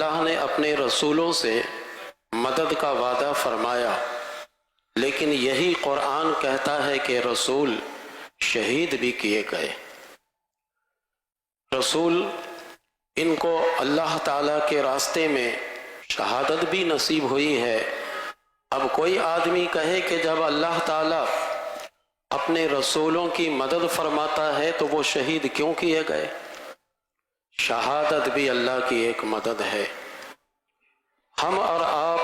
اللہ نے اپنے رسولوں سے مدد کا وعدہ فرمایا، لیکن یہی قرآن کہتا ہے کہ رسول شہید بھی کیے گئے۔ رسول ان کو اللہ تعالیٰ کے راستے میں شہادت بھی نصیب ہوئی ہے۔ اب کوئی آدمی کہے کہ جب اللہ تعالیٰ اپنے رسولوں کی مدد فرماتا ہے تو وہ شہید کیوں کیے گئے؟ شہادت بھی اللہ کی ایک مدد ہے۔ ہم اور آپ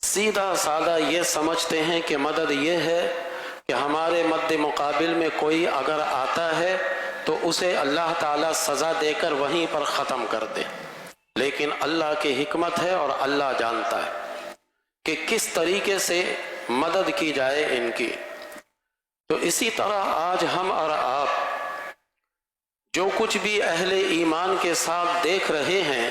سیدھا سادہ یہ سمجھتے ہیں کہ مدد یہ ہے کہ ہمارے مد مقابل میں کوئی اگر آتا ہے تو اسے اللہ تعالیٰ سزا دے کر وہیں پر ختم کر دے، لیکن اللہ کی حکمت ہے اور اللہ جانتا ہے کہ کس طریقے سے مدد کی جائے ان کی۔ تو اسی طرح آج ہم اور آپ جو کچھ بھی اہل ایمان کے ساتھ دیکھ رہے ہیں،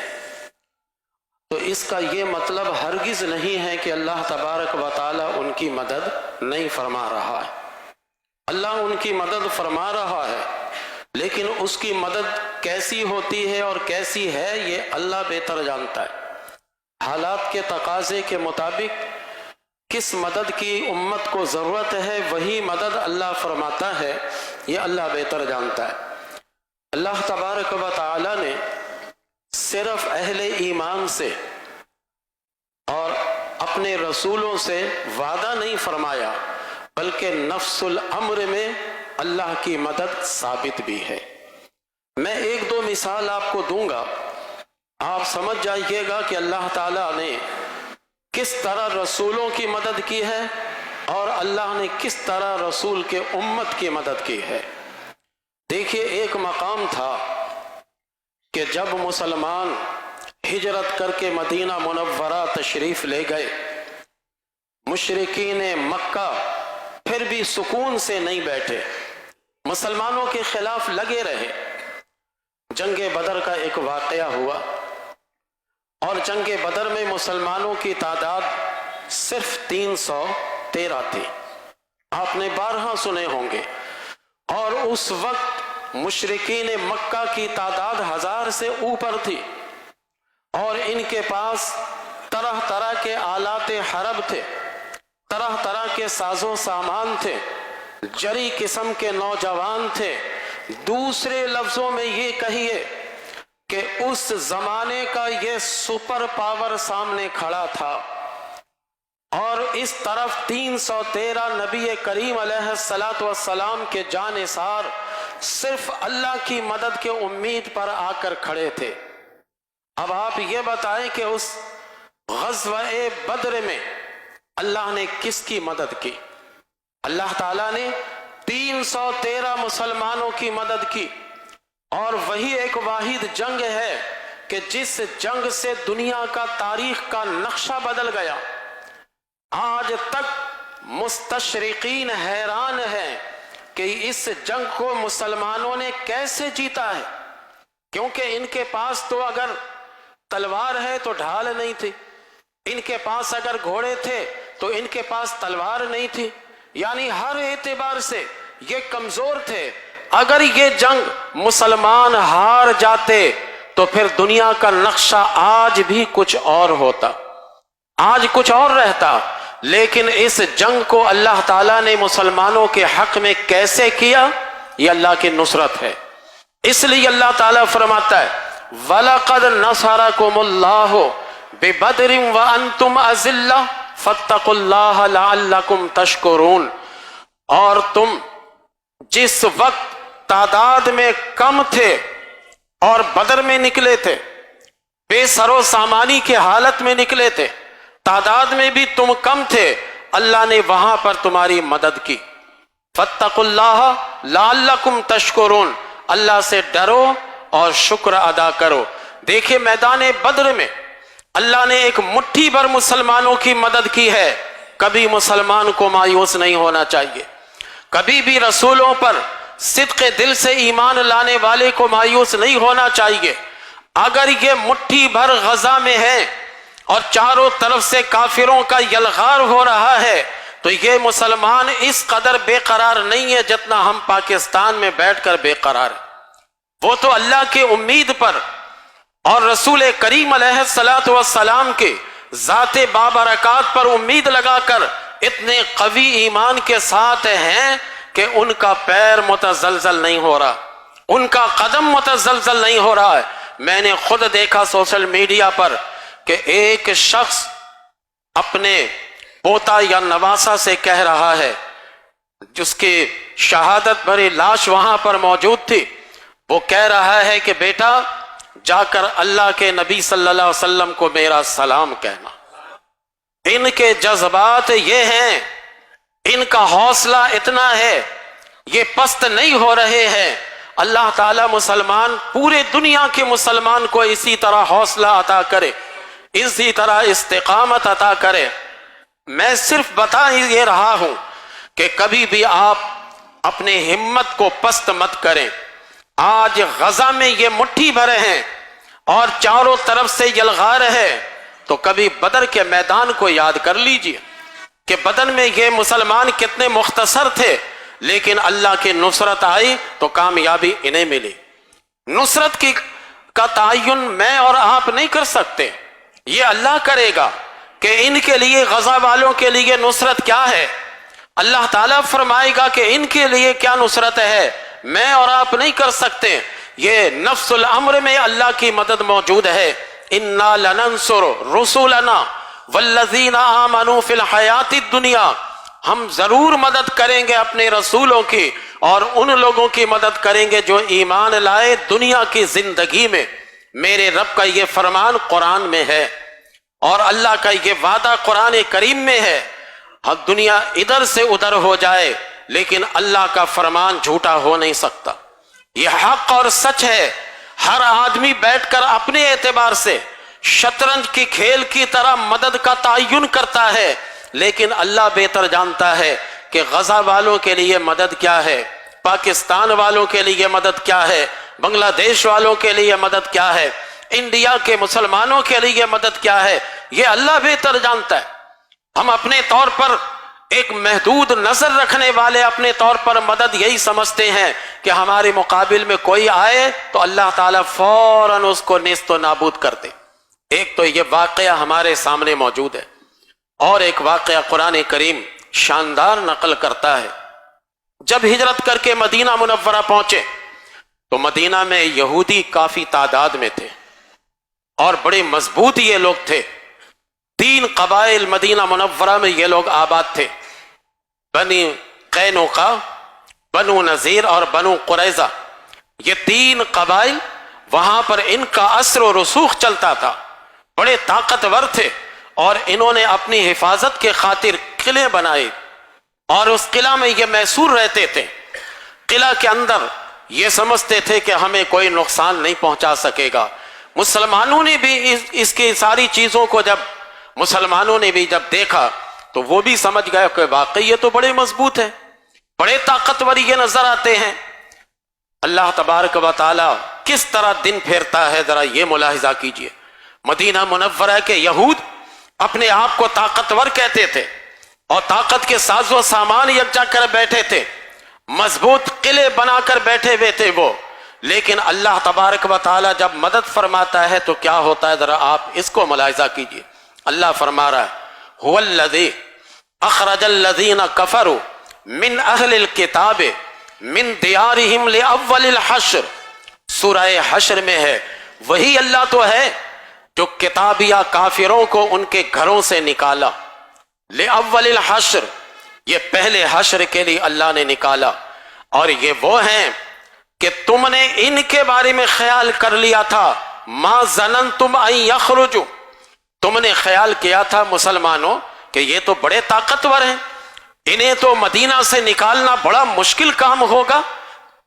تو اس کا یہ مطلب ہرگز نہیں ہے کہ اللہ تبارک و تعالیٰ ان کی مدد نہیں فرما رہا ہے۔ اللہ ان کی مدد فرما رہا ہے، لیکن اس کی مدد کیسی ہوتی ہے اور کیسی ہے یہ اللہ بہتر جانتا ہے۔ حالات کے تقاضے کے مطابق کس مدد کی امت کو ضرورت ہے وہی مدد اللہ فرماتا ہے، یہ اللہ بہتر جانتا ہے۔ اللہ تبارک و تعالی نے صرف اہل ایمان سے اور اپنے رسولوں سے وعدہ نہیں فرمایا، بلکہ نفس الامر میں اللہ کی مدد ثابت بھی ہے۔ میں ایک دو مثال آپ کو دوں گا، آپ سمجھ جائیے گا کہ اللہ تعالیٰ نے کس طرح رسولوں کی مدد کی ہے اور اللہ نے کس طرح رسول کے امت کی مدد کی ہے۔ دیکھیے، ایک مقام تھا کہ جب مسلمان ہجرت کر کے مدینہ منورہ تشریف لے گئے، مشرکین مکہ پھر بھی سکون سے نہیں بیٹھے، مسلمانوں کے خلاف لگے رہے۔ جنگ بدر کا ایک واقعہ ہوا، اور جنگ بدر میں مسلمانوں کی تعداد صرف 313 تھی۔ آپ نے بارہا سنے ہوں گے، اور اس وقت مشرکین مکہ کی تعداد 1000 سے اوپر تھی، اور ان کے پاس طرح طرح کے آلات حرب تھے، طرح طرح کے ساز و سامان تھے، جری قسم کے نوجوان تھے۔ دوسرے لفظوں میں یہ کہیے کہ اس زمانے کا یہ سپر پاور سامنے کھڑا تھا، اور اس طرف 313 نبی کریم علیہ السلام کے جانثار صرف اللہ کی مدد کے امید پر آ کر کھڑے تھے۔ اب آپ یہ بتائیں کہ اس غزوہ بدر میں اللہ نے کس کی مدد کی؟ اللہ تعالیٰ نے 313 مسلمانوں کی مدد کی، اور وہی ایک واحد جنگ ہے کہ جس جنگ سے دنیا کا تاریخ کا نقشہ بدل گیا۔ آج تک مستشرقین حیران ہیں کہ اس جنگ کو مسلمانوں نے کیسے جیتا ہے، کیونکہ ان کے پاس تو اگر تلوار ہے تو ڈھال نہیں تھی، ان کے پاس اگر گھوڑے تھے تو ان کے پاس تلوار نہیں تھی، یعنی ہر اعتبار سے یہ کمزور تھے۔ اگر یہ جنگ مسلمان ہار جاتے تو پھر دنیا کا نقشہ آج بھی کچھ اور ہوتا، آج کچھ اور رہتا، لیکن اس جنگ کو اللہ تعالیٰ نے مسلمانوں کے حق میں کیسے کیا؟ یہ اللہ کی نصرت ہے۔ اس لیے اللہ تعالیٰ فرماتا ہے وَلَقَدْ نَصَرَكُمُ اللَّهُ بِبَدْرٍ وَأَنْتُمْ أَذِلَّةٌ فَاتَّقُوا اللَّهَ لَعَلَّكُمْ تَشْكُرُونَ، اور تم جس وقت تعداد میں کم تھے اور بدر میں نکلے تھے، بے سر و سامانی کے حالت میں نکلے تھے، تعداد میں بھی تم کم تھے، اللہ نے وہاں پر تمہاری مدد کی۔ فَاتَّقُوا اللَّهَ لَعَلَّكُمْ تَشْكُرُونَ، اللہ سے ڈرو اور شکر ادا کرو۔ دیکھیں، میدان بدر میں اللہ نے ایک مٹھی بھر مسلمانوں کی مدد کی ہے۔ کبھی مسلمان کو مایوس نہیں ہونا چاہیے، کبھی بھی رسولوں پر صدق دل سے ایمان لانے والے کو مایوس نہیں ہونا چاہیے۔ اگر یہ مٹھی بھر غزہ میں ہے اور چاروں طرف سے کافروں کا یلغار ہو رہا ہے، تو یہ مسلمان اس قدر بے قرار نہیں ہے جتنا ہم پاکستان میں بیٹھ کر بے قرار ہیں۔ وہ تو اللہ کی امید پر اور رسول کریم علیہ الصلوۃ والسلام کے ذات بابرکات پر امید لگا کر اتنے قوی ایمان کے ساتھ ہیں کہ ان کا پیر متزلزل نہیں ہو رہا، ان کا قدم متزلزل نہیں ہو رہا ہے۔ میں نے خود دیکھا سوشل میڈیا پر کہ ایک شخص اپنے پوتا یا نواسا سے کہہ رہا ہے، جس کی شہادت بھری لاش وہاں پر موجود تھی، وہ کہہ رہا ہے کہ بیٹا جا کر اللہ کے نبی صلی اللہ علیہ وسلم کو میرا سلام کہنا۔ ان کے جذبات یہ ہیں، ان کا حوصلہ اتنا ہے، یہ پست نہیں ہو رہے ہیں۔ اللہ تعالیٰ مسلمان، پورے دنیا کے مسلمان کو اسی طرح حوصلہ عطا کرے، اسی طرح استقامت عطا کرے۔ میں صرف بتا ہی یہ رہا ہوں کہ کبھی بھی آپ اپنے ہمت کو پست مت کریں۔ آج غزہ میں یہ مٹھی بھر ہیں اور چاروں طرف سے یلغار ہے، تو کبھی بدر کے میدان کو یاد کر لیجئے کہ بدر میں یہ مسلمان کتنے مختصر تھے، لیکن اللہ کی نصرت آئی تو کامیابی انہیں ملی۔ نصرت کا تعین میں اور آپ نہیں کر سکتے، یہ اللہ کرے گا کہ ان کے لیے، غزہ والوں کے لیے نصرت کیا ہے۔ اللہ تعالیٰ فرمائے گا کہ ان کے لیے کیا نصرت ہے، میں اور آپ نہیں کر سکتے۔ یہ نفس الامر میں اللہ کی مدد موجود ہے۔ انا لننصر رسولنا والذین آمنوا فی الحیات الدنیا، ہم ضرور مدد کریں گے اپنے رسولوں کی، اور ان لوگوں کی مدد کریں گے جو ایمان لائے دنیا کی زندگی میں۔ میرے رب کا یہ فرمان قرآن میں ہے، اور اللہ کا یہ وعدہ قرآن کریم میں ہے۔ دنیا ادھر سے ادھر ہو جائے لیکن اللہ کا فرمان جھوٹا ہو نہیں سکتا، یہ حق اور سچ ہے۔ ہر آدمی بیٹھ کر اپنے اعتبار سے شطرنج کی کھیل کی طرح مدد کا تعین کرتا ہے، لیکن اللہ بہتر جانتا ہے کہ غزہ والوں کے لیے مدد کیا ہے، پاکستان والوں کے لیے مدد کیا ہے، بنگلہ دیش والوں کے لیے مدد کیا ہے، انڈیا کے مسلمانوں کے لیے مدد کیا ہے، یہ اللہ بہتر جانتا ہے۔ ہم اپنے طور پر ایک محدود نظر رکھنے والے اپنے طور پر مدد یہی سمجھتے ہیں کہ ہمارے مقابل میں کوئی آئے تو اللہ تعالیٰ فوراً اس کو نیست و نابود کر دے۔ ایک تو یہ واقعہ ہمارے سامنے موجود ہے، اور ایک واقعہ قرآن کریم شاندار نقل کرتا ہے۔ جب ہجرت کر کے مدینہ منورہ پہنچے تو مدینہ میں یہودی کافی تعداد میں تھے، اور بڑے مضبوط یہ لوگ تھے۔ 3 قبائل مدینہ منورہ میں یہ لوگ آباد تھے، بنی قینوقا، بنو نذیر اور بنو قریظہ۔ یہ 3 قبائل، وہاں پر ان کا اثر و رسوخ چلتا تھا، بڑے طاقتور تھے، اور انہوں نے اپنی حفاظت کے خاطر قلعے بنائے، اور اس قلعہ میں یہ محصور رہتے تھے۔ قلعہ کے اندر یہ سمجھتے تھے کہ ہمیں کوئی نقصان نہیں پہنچا سکے گا۔ مسلمانوں نے بھی اس کی ساری چیزوں کو مسلمانوں نے بھی جب دیکھا تو وہ بھی سمجھ گئے کہ واقعی یہ تو بڑے مضبوط ہیں، بڑے طاقتور یہ نظر آتے ہیں۔ اللہ تبارک و تعالی کس طرح دن پھیرتا ہے ذرا یہ ملاحظہ کیجئے۔ مدینہ منورہ کے یہود اپنے آپ کو طاقتور کہتے تھے، اور طاقت کے ساز و سامان یکجا کر بیٹھے تھے، مضبوط قلعے بنا کر بیٹھے ہوئے تھے وہ، لیکن اللہ تبارک و تعالی جب مدد فرماتا ہے تو کیا ہوتا ہے، ذرا آپ اس کو ملاحظہ کیجئے۔ اللہ فرما رہا ہے هو الذی اخرج الذین کفروا من اہل الکتاب من دیارہم لاول الحشر، سورہ حشر میں ہے۔ وہی اللہ تو ہے جو کتابیہ کافروں کو ان کے گھروں سے نکالا، لاول الحشر، یہ پہلے حشر کے لیے اللہ نے نکالا۔ اور یہ وہ ہیں کہ تم نے ان کے بارے میں خیال کر لیا تھا، ما ظننتم ان یخرجوا، تم نے خیال کیا تھا مسلمانوں کہ یہ تو بڑے طاقتور ہیں، انہیں تو مدینہ سے نکالنا بڑا مشکل کام ہوگا،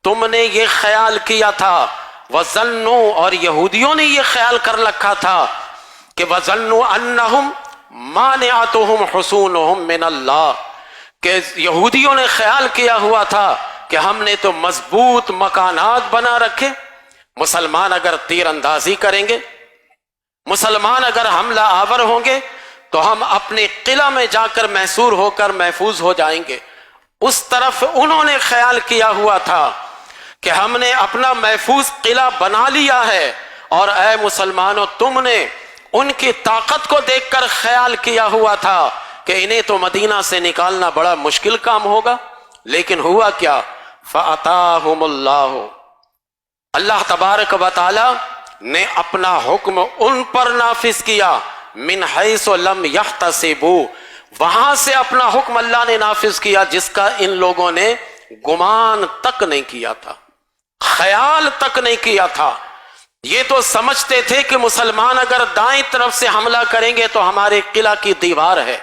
تم نے یہ خیال کیا تھا۔ وَظَنُّوا، اور یہودیوں نے یہ خیال کر رکھا تھا کہ وَظَنُّوا أَنَّهُمْ مَانِعَتُهُمْ حُصُونُهُمْ مِنَ اللَّهِ، کہ یہودیوں نے خیال کیا ہوا تھا کہ ہم نے تو مضبوط مکانات بنا رکھے، مسلمان اگر تیر اندازی کریں گے، مسلمان اگر حملہ آور ہوں گے تو ہم اپنے قلعہ میں جا کر محصور ہو کر محفوظ ہو جائیں گے۔ اس طرف انہوں نے خیال کیا ہوا تھا کہ ہم نے اپنا محفوظ قلعہ بنا لیا ہے، اور اے مسلمانوں تم نے ان کی طاقت کو دیکھ کر خیال کیا ہوا تھا کہ انہیں تو مدینہ سے نکالنا بڑا مشکل کام ہوگا، لیکن ہوا کیا؟ فَأَتَاهُمُ اللَّهُ، اللہ تبارک و تعالی نے اپنا حکم ان پر نافذ کیا، من حیث لم یحتسبوا، وہاں سے اپنا حکم اللہ نے نافذ کیا جس کا ان لوگوں نے گمان تک نہیں کیا تھا، خیال تک نہیں کیا تھا۔ یہ تو سمجھتے تھے کہ مسلمان اگر دائیں طرف سے حملہ کریں گے تو ہمارے قلعہ کی دیوار ہے،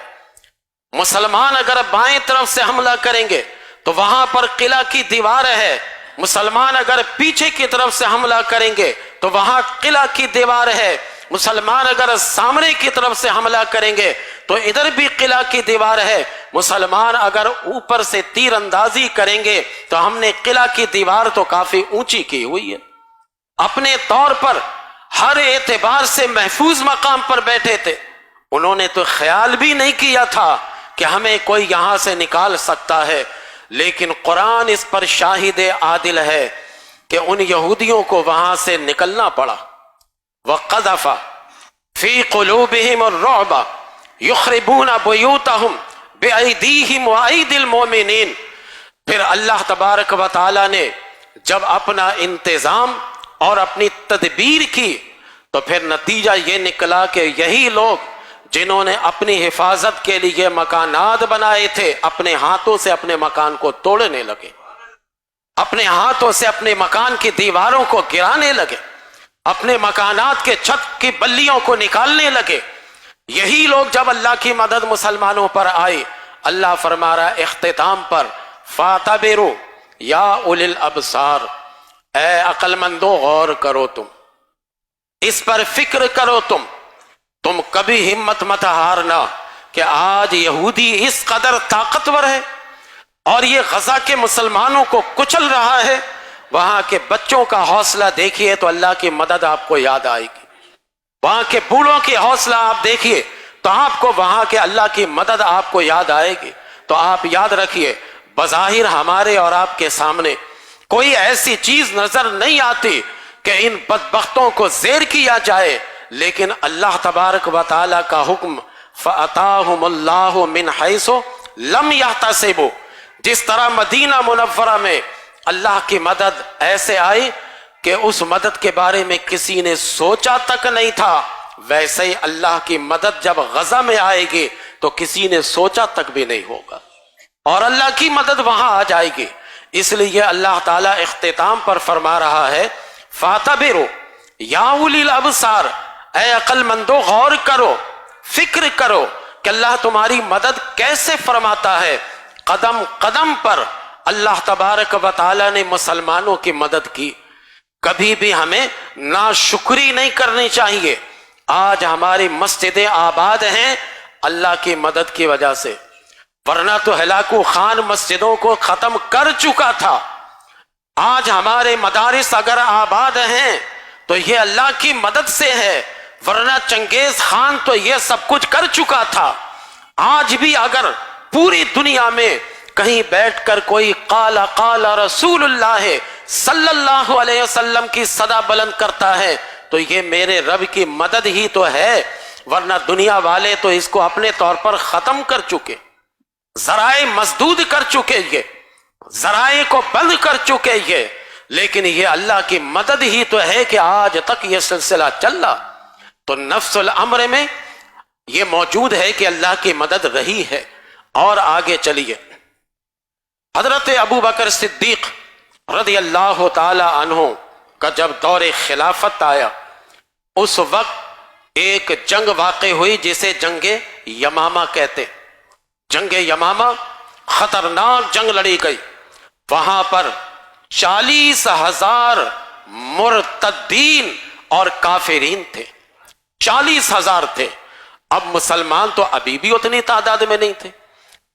مسلمان اگر بائیں طرف سے حملہ کریں گے تو وہاں پر قلعہ کی دیوار ہے، مسلمان اگر پیچھے کی طرف سے حملہ کریں گے تو وہاں قلعہ کی دیوار ہے، مسلمان اگر سامنے کی طرف سے حملہ کریں گے تو ادھر بھی قلعہ کی دیوار ہے، مسلمان اگر اوپر سے تیر اندازی کریں گے تو ہم نے قلعہ کی دیوار تو کافی اونچی کی ہوئی ہے، اپنے طور پر ہر اعتبار سے محفوظ مقام پر بیٹھے تھے۔ انہوں نے تو خیال بھی نہیں کیا تھا کہ ہمیں کوئی یہاں سے نکال سکتا ہے، لیکن قرآن اس پر شاہد عادل ہے کہ ان یہودیوں کو وہاں سے نکلنا پڑا۔ وَقَذَفَ فِي قُلُوبِهِمُ الرُّعْبَ يُخْرِبُونَ بُيُوتَهُمْ بِأَيْدِيهِمْ وَأَيْدِي الْمُؤْمِنِينَ، پھر اللہ تبارک و تعالی نے جب اپنا انتظام اور اپنی تدبیر کی تو پھر نتیجہ یہ نکلا کہ یہی لوگ جنہوں نے اپنی حفاظت کے لیے مکانات بنائے تھے اپنے ہاتھوں سے اپنے مکان کو توڑنے لگے، اپنے ہاتھوں سے اپنے مکان کی دیواروں کو گرانے لگے، اپنے مکانات کے چھت کی بلیوں کو نکالنے لگے۔ یہی لوگ جب اللہ کی مدد مسلمانوں پر آئی، اللہ فرما رہا اختتام پر فَاعْتَبِرُوا یا اُولِي الْأَبْصَارِ، اے عقل مندو غور کرو، تم اس پر فکر کرو، تم کبھی ہمت مت ہارنا کہ آج یہودی اس قدر طاقتور ہے اور یہ غزہ کے مسلمانوں کو کچل رہا ہے، وہاں کے بچوں کا حوصلہ دیکھیے تو اللہ کی مدد آپ کو یاد آئے گی، وہاں کے بوڑھوں کی حوصلہ آپ دیکھیے تو آپ کو وہاں کے اللہ کی مدد آپ کو یاد آئے گی۔ تو آپ یاد رکھیے بظاہر ہمارے اور آپ کے سامنے کوئی ایسی چیز نظر نہیں آتی کہ ان بدبختوں کو زیر کیا جائے، لیکن اللہ تبارک و تعالی کا حکم فَأَتَاهُمُ اللَّهُ مِنْ حَيْثُ لَمْ يَحْتَسِبُوا، جس طرح مدینہ منورہ میں اللہ کی مدد ایسے آئی کہ اس مدد کے بارے میں کسی نے سوچا تک نہیں تھا، ویسے ہی اللہ کی مدد جب غزہ میں آئے گی تو کسی نے سوچا تک بھی نہیں ہوگا اور اللہ کی مدد وہاں آ جائے گی۔ اس لیے اللہ تعالیٰ اختتام پر فرما رہا ہے فَاعْتَبِرُوا یا اولی الابصار، اے عقل مندو غور کرو، فکر کرو کہ اللہ تمہاری مدد کیسے فرماتا ہے۔ قدم قدم پر اللہ تبارک و تعالیٰ نے مسلمانوں کی مدد کی، کبھی بھی ہمیں ناشکری نہیں کرنی چاہیے۔ آج ہماری مسجدیں آباد ہیں اللہ کی مدد کی وجہ سے، ورنہ تو ہلاکو خان مسجدوں کو ختم کر چکا تھا۔ آج ہمارے مدارس اگر آباد ہیں تو یہ اللہ کی مدد سے ہے، ورنہ چنگیز خان تو یہ سب کچھ کر چکا تھا۔ آج بھی اگر پوری دنیا میں کہیں بیٹھ کر کوئی قال قال رسول اللہ صلی اللہ علیہ وسلم کی صدا بلند کرتا ہے تو یہ میرے رب کی مدد ہی تو ہے، ورنہ دنیا والے تو اس کو اپنے طور پر ختم کر چکے، ذرائع مسدود کر چکے، یہ ذرائع کو بند کر چکے یہ، لیکن یہ اللہ کی مدد ہی تو ہے کہ آج تک یہ سلسلہ چل رہا۔ تو نفس الامر میں یہ موجود ہے کہ اللہ کی مدد رہی ہے۔ اور آگے چلیے، حضرت ابو بکر صدیق رضی اللہ تعالی عنہ کا جب دور خلافت آیا، اس وقت ایک جنگ واقع ہوئی جسے جنگ یمامہ کہتے۔ جنگ یمامہ خطرناک جنگ لڑی گئی، وہاں پر 40,000 مرتدین اور کافرین تھے، 40,000 تھے۔ اب مسلمان تو ابھی بھی اتنی تعداد میں نہیں تھے،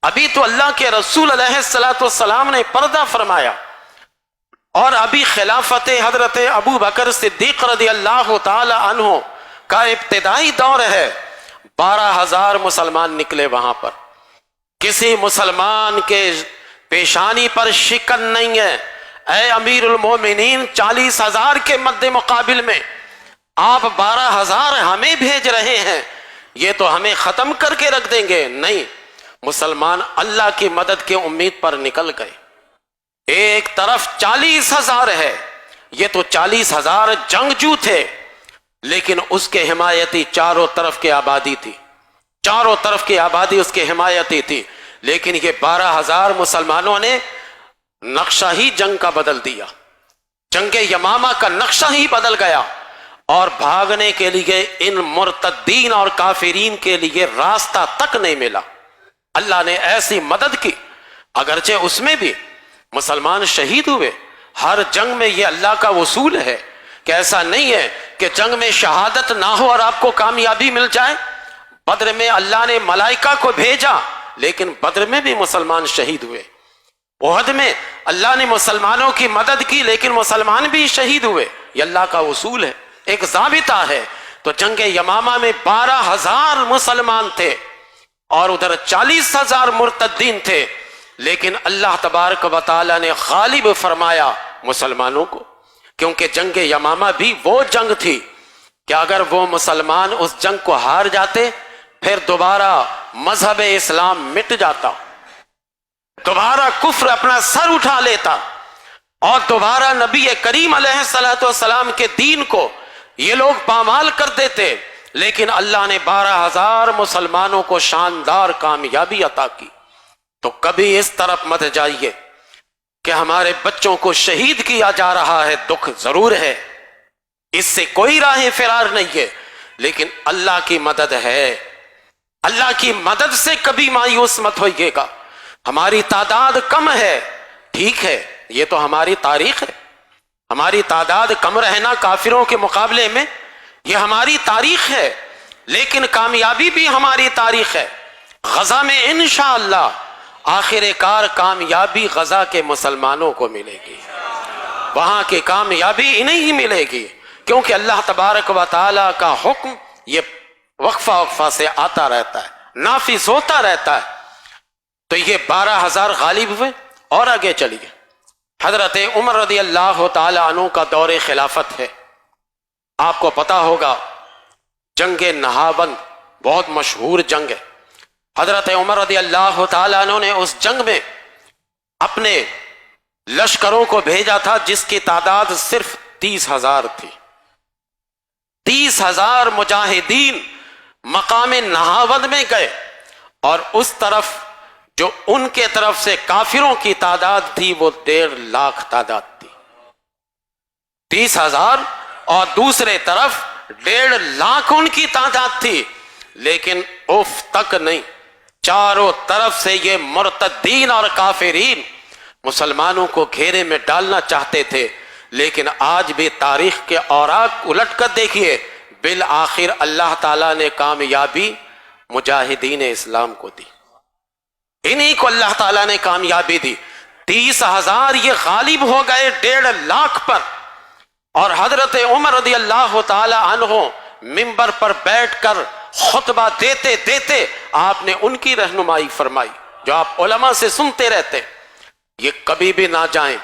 ابھی تو اللہ کے رسول علیہ السلام نے پردہ فرمایا، اور ابھی خلافت حضرت ابو بکر صدیق رضی اللہ تعالی عنہ کا ابتدائی دور ہے۔ 12,000 مسلمان نکلے وہاں پر، کسی مسلمان کے پیشانی پر شکن نہیں ہے۔ اے امیر المومنین، 40,000 کے مد مقابل میں آپ 12,000 ہمیں بھیج رہے ہیں، یہ تو ہمیں ختم کر کے رکھ دیں گے؟ نہیں، مسلمان اللہ کی مدد کی امید پر نکل گئے۔ ایک طرف 40,000 ہے، یہ تو 40,000 جنگجو تھے، لیکن اس کے حمایتی چاروں طرف کی آبادی تھی، چاروں طرف کی آبادی اس کے حمایتی تھی، لیکن یہ 12,000 مسلمانوں نے نقشہ ہی جنگ کا بدل دیا، جنگ یمامہ کا نقشہ ہی بدل گیا، اور بھاگنے کے لیے ان مرتدین اور کافرین کے لیے راستہ تک نہیں ملا۔ اللہ نے ایسی مدد کی، اگرچہ اس میں بھی مسلمان شہید ہوئے۔ ہر جنگ میں یہ اللہ کا اصول ہے کہ ایسا نہیں ہے کہ جنگ میں شہادت نہ ہو اور آپ کو کامیابی مل جائے۔ بدر میں اللہ نے ملائکہ کو بھیجا، لیکن بدر میں بھی مسلمان شہید ہوئے۔ احد میں اللہ نے مسلمانوں کی مدد کی، لیکن مسلمان بھی شہید ہوئے۔ یہ اللہ کا اصول ہے، ایک ضابطہ ہے۔ تو جنگ یمامہ میں 12,000 مسلمان تھے اور ادھر 40,000 مرتدین تھے، لیکن اللہ تبارک و تعالی نے غالب فرمایا مسلمانوں کو، کیونکہ جنگ یمامہ بھی وہ جنگ تھی کہ اگر وہ مسلمان اس جنگ کو ہار جاتے پھر دوبارہ مذہب اسلام مٹ جاتا، دوبارہ کفر اپنا سر اٹھا لیتا، اور دوبارہ نبی کریم علیہ الصلوۃ والسلام کے دین کو یہ لوگ پامال کر دیتے۔ لیکن اللہ نے 12,000 مسلمانوں کو شاندار کامیابی عطا کی۔ تو کبھی اس طرف مت جائیے کہ ہمارے بچوں کو شہید کیا جا رہا ہے، دکھ ضرور ہے، اس سے کوئی راہ فرار نہیں ہے، لیکن اللہ کی مدد ہے۔ اللہ کی مدد سے کبھی مایوس مت ہوئیے گا۔ ہماری تعداد کم ہے، ٹھیک ہے، یہ تو ہماری تاریخ ہے، ہماری تعداد کم رہنا کافروں کے مقابلے میں یہ ہماری تاریخ ہے، لیکن کامیابی بھی ہماری تاریخ ہے۔ غزہ میں انشاءاللہ آخر کار کامیابی غزہ کے مسلمانوں کو ملے گی، وہاں کی کامیابی انہیں ہی ملے گی، کیونکہ اللہ تبارک و تعالی کا حکم یہ وقفہ وقفہ سے آتا رہتا ہے، نافذ ہوتا رہتا ہے۔ تو یہ 12,000 غالب ہوئے، اور آگے چلیے۔ حضرت عمر رضی اللہ تعالی عنہ کا دور خلافت ہے، آپ کو پتا ہوگا جنگ نہاوند بہت مشہور جنگ ہے۔ حضرت عمر رضی اللہ تعالی عنہ نے اس جنگ میں اپنے لشکروں کو بھیجا تھا جس کی تعداد صرف 30,000 تھی۔ 30,000 مجاہدین مقام نہاوند میں گئے، اور اس طرف جو ان کے طرف سے کافروں کی تعداد تھی وہ 1.5 لاکھ تعداد تھی۔ 30,000 اور دوسرے طرف 1.5 لاکھ ان کی تعداد تھی، لیکن اف تک نہیں، چاروں طرف سے یہ مرتدین اور کافرین مسلمانوں کو گھیرے میں ڈالنا چاہتے تھے، لیکن آج بھی تاریخ کے اوراق الٹ کر دیکھیے، بالآخر اللہ تعالیٰ نے کامیابی مجاہدین اسلام کو دی، انہی کو اللہ تعالیٰ نے کامیابی دی۔ 30,000 یہ غالب ہو گئے 1.5 لاکھ پر، اور حضرت عمر رضی اللہ تعالی عنہ منبر پر بیٹھ کر خطبہ دیتے دیتے آپ نے ان کی رہنمائی فرمائی جو آپ علماء سے سنتے رہتے۔ یہ کبھی بھی نہ جائیں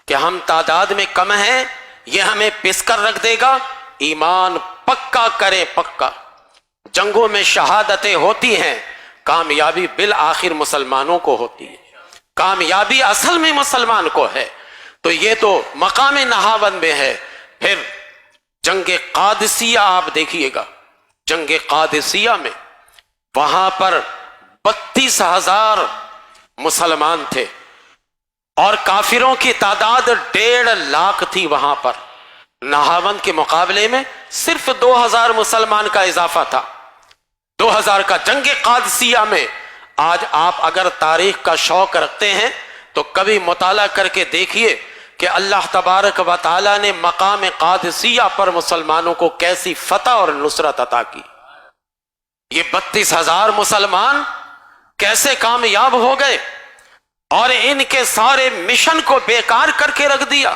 کہ ہم تعداد میں کم ہیں، یہ ہمیں پس کر رکھ دے گا۔ ایمان پکا کریں، پکا۔ جنگوں میں شہادتیں ہوتی ہیں، کامیابی بالآخر مسلمانوں کو ہوتی ہے، کامیابی اصل میں مسلمان کو ہے۔ تو یہ تو مقام نہاوند میں ہے۔ پھر جنگ قادسیہ آپ دیکھیے گا، جنگ قادسیہ میں وہاں پر 32,000 مسلمان تھے اور کافروں کی تعداد 1.5 لاکھ تھی۔ وہاں پر نہاوند کے مقابلے میں صرف 2,000 مسلمان کا اضافہ تھا، 2,000 کا۔ جنگ قادسیہ میں آج آپ اگر تاریخ کا شوق رکھتے ہیں تو کبھی مطالعہ کر کے دیکھیے کہ اللہ تبارک و تعالی نے مقام قادسیہ پر مسلمانوں کو کیسی فتح اور نصرت عطا کی۔ یہ 32,000 مسلمان کیسے کامیاب ہو گئے اور ان کے سارے مشن کو بیکار کر کے رکھ دیا۔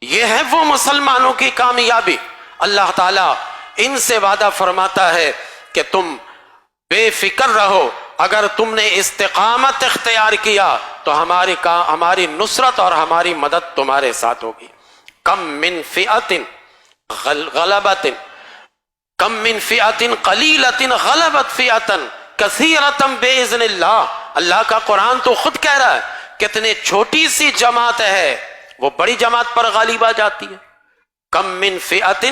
یہ ہے وہ مسلمانوں کی کامیابی۔ اللہ تعالیٰ ان سے وعدہ فرماتا ہے کہ تم بے فکر رہو، اگر تم نے استقامت اختیار کیا تو ہماری نصرت اور ہماری مدد تمہارے ساتھ ہوگی۔ کم من فئۃ غلبت کم من فئۃ قلیلۃ غلبت فئۃ کثیرۃ باذن اللہ. اللہ کا قرآن تو خود کہہ رہا ہے کتنے چھوٹی سی جماعت ہے وہ بڑی جماعت پر غالب آ جاتی ہے. کم من فئۃ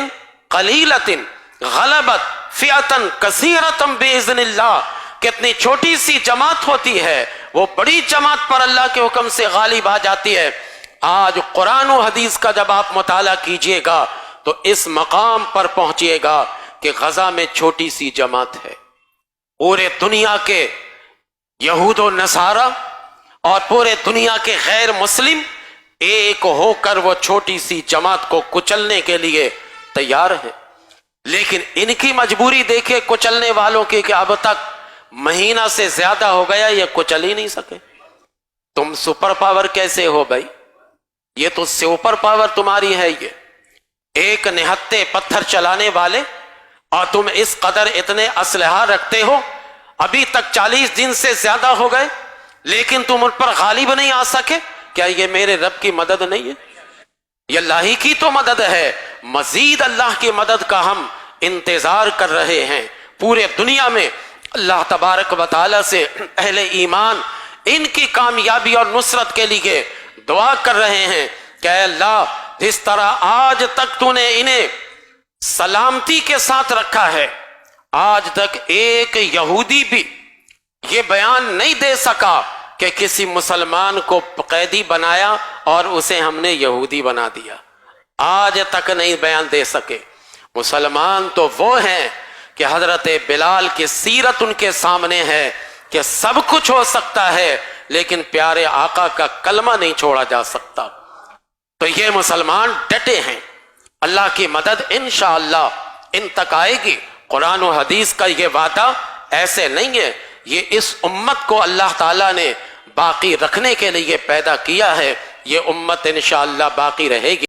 قلیلۃ غلبت فئۃ کثیرۃ باذن اللہ. کتنی چھوٹی سی جماعت ہوتی ہے وہ بڑی جماعت پر اللہ کے حکم سے غالب آ جاتی ہے. آج قرآن و حدیث کا جب آپ مطالعہ کیجئے گا تو اس مقام پر پہنچیے گا کہ غزہ میں چھوٹی سی جماعت ہے. پورے دنیا کے یہود و نصارہ اور پورے دنیا کے غیر مسلم ایک ہو کر وہ چھوٹی سی جماعت کو کچلنے کے لیے تیار ہے. لیکن ان کی مجبوری دیکھے کچلنے والوں کی کہ اب تک مہینہ سے زیادہ ہو گیا یہ کچل ہی نہیں سکے. تم سپر پاور کیسے ہو بھائی؟ یہ تو سپر پاور تمہاری ہے. یہ ایک نہتے پتھر چلانے والے اور تم اس قدر اتنے اسلحہ رکھتے ہو. ابھی تک 40 دن سے زیادہ ہو گئے لیکن تم ان پر غالب نہیں آ سکے. کیا یہ میرے رب کی مدد نہیں ہے؟ یہ اللہ ہی کی تو مدد ہے. مزید اللہ کی مدد کا ہم انتظار کر رہے ہیں. پورے دنیا میں اللہ تبارک و تعالی سے اہل ایمان ان کی کامیابی اور نصرت کے لیے دعا کر رہے ہیں کہ اے اللہ جس طرح آج تک تو نے انہیں سلامتی کے ساتھ رکھا ہے، آج تک ایک یہودی بھی یہ بیان نہیں دے سکا کہ کسی مسلمان کو قیدی بنایا اور اسے ہم نے یہودی بنا دیا. آج تک نہیں بیان دے سکے. مسلمان تو وہ ہیں کہ حضرت بلال کی سیرت ان کے سامنے ہے کہ سب کچھ ہو سکتا ہے لیکن پیارے آقا کا کلمہ نہیں چھوڑا جا سکتا. تو یہ مسلمان ڈٹے ہیں. اللہ کی مدد انشاءاللہ ان تک آئے گی. قرآن و حدیث کا یہ وعدہ ایسے نہیں ہے. یہ اس امت کو اللہ تعالیٰ نے باقی رکھنے کے لیے پیدا کیا ہے. یہ امت انشاءاللہ باقی رہے گی.